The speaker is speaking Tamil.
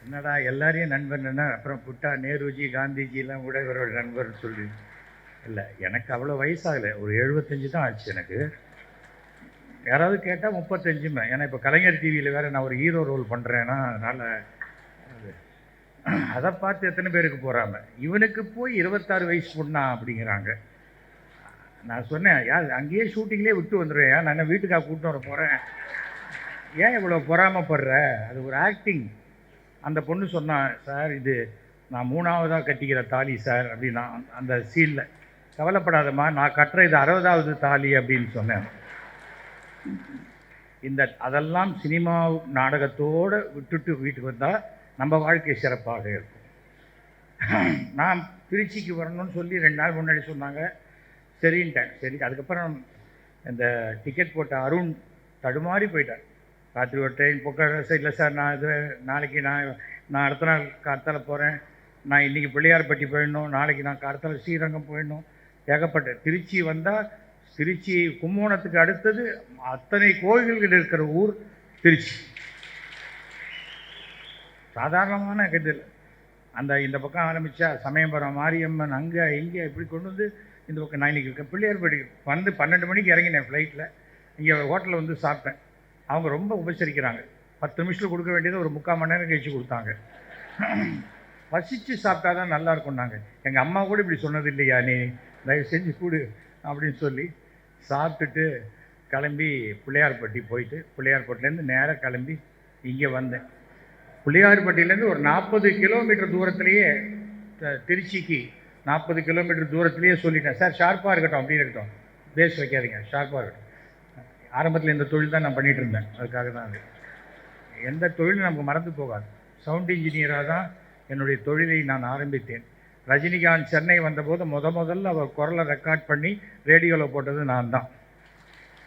என்னடா எல்லாரையும் நண்பன்னா அப்புறம் புட்டா நேருஜி காந்திஜிலாம் கூட இவரோட நண்பர்னு சொல்லி. இல்லை, எனக்கு அவ்வளோ வயசாகலை, ஒரு 75 தான் ஆச்சு எனக்கு. யாராவது கேட்டால் 35மே. ஏன்னா இப்போ கலைஞர் டிவியில் வேறு நான் ஒரு ஹீரோ ரோல் பண்ணுறேன்னா, அதனால் அதை பார்த்து எத்தனை பேருக்கு போகிறாம. இவனுக்கு போய் 26 வயசு பொண்ணா அப்படிங்கிறாங்க. நான் சொன்னேன், யார் அங்கேயே ஷூட்டிங்லேயே விட்டு வந்துடுவேன், நான் வீட்டுக்காக கூப்பிட்டு வர போகிறேன், ஏன் இவ்வளோ பொறாமப்படுற, அது ஒரு ஆக்டிங். அந்த பொண்ணு சொன்னான், சார் இது நான் 3ஆவதாக கட்டிக்கிற தாலி சார் அப்படின்னா. அந்த சீனில் கவலைப்படாதம்மா, நான் கட்டுற இது 60ஆவது தாலி அப்படின்னு சொன்னேன். அதெல்லாம் சினிமா நாடகத்தோடு விட்டுட்டு வீட்டுக்கு வந்தால் நம்ம வாழ்க்கை சிறப்பாக இருக்கும். நான் திருச்சிக்கு வரணும்னு சொல்லி 2 நாள் முன்னாடி சொன்னாங்க, சரின்ட்டேன். சரி, அதுக்கப்புறம் இந்த டிக்கெட் போட்ட அருண் தடுமாறி போயிட்டார். ராத்திரி ஒரு ட்ரெயின் போக்க, இல்லை சார் நான் இது நாளைக்கு நான் அடுத்த நாள் கார்த்தால போகிறேன், நான் இன்றைக்கி பிள்ளையார்பட்டி போயிடணும், நாளைக்கு நான் கார்த்தால ஸ்ரீரங்கம் போயிடணும், ஏகப்பட்ட. திருச்சி வந்தால் திருச்சி கும்பகோணத்துக்கு அடுத்தது அத்தனை கோயில்கள் இருக்கிற ஊர் திருச்சி. சாதாரணமான கதில் இந்த பக்கம் ஆரம்பித்தா சமயபுரம் மாரியம்மன் அங்கே இங்கே இப்படி கொண்டு வந்து இந்த பக்கம். நான் இன்றைக்கி பிள்ளையார்பட்டி வந்து 12 மணிக்கு இறங்கினேன் ஃப்ளைட்டில். இங்கே ஹோட்டலில் வந்து சாப்பிட்டேன். அவங்க ரொம்ப உபசரிக்கிறாங்க. 10 நிமிஷத்தில் கொடுக்க வேண்டியதை ஒரு 3/4 மணி நேரம் கழிச்சு கொடுத்தாங்க. பசித்து சாப்பிட்டா தான் நல்லாயிருக்கும்னாங்க. எங்கள் அம்மா கூட இப்படி சொன்னது இல்லையா, நீ தயவு செஞ்சு கூடு அப்படின்னு சொல்லி சாப்பிட்டுட்டு கிளம்பி பிள்ளையார்பட்டி போயிட்டு, பிள்ளையார்பட்டிலேருந்து நேராக கிளம்பி இங்கே வந்தேன். பிள்ளையார்பட்டியிலேருந்து ஒரு 40 கிலோமீட்டர் தூரத்துலேயே திருச்சிக்கு 40 கிலோமீட்டர் தூரத்துலேயே சொல்லிட்டேன், சார் ஷார்ப்பாக இருக்கட்டும், அப்படி இருக்கட்டும், பேஸ் வைக்காதீங்க, ஷார்ப்பாக இருக்கட்டும். ஆரம்பத்தில் இந்த தொழில் தான் நான் பண்ணிகிட்டு இருந்தேன், அதுக்காக தான். அது எந்த தொழிலும் நமக்கு மறந்து போகாது. சவுண்ட் இன்ஜினியராக தான் என்னுடைய தொழிலை நான் ஆரம்பித்தேன். ரஜினிகாந்த் சென்னை வந்தபோது முதல்ல அவர் குரலை ரெக்கார்ட் பண்ணி ரேடியோவில் போட்டது நான் தான்.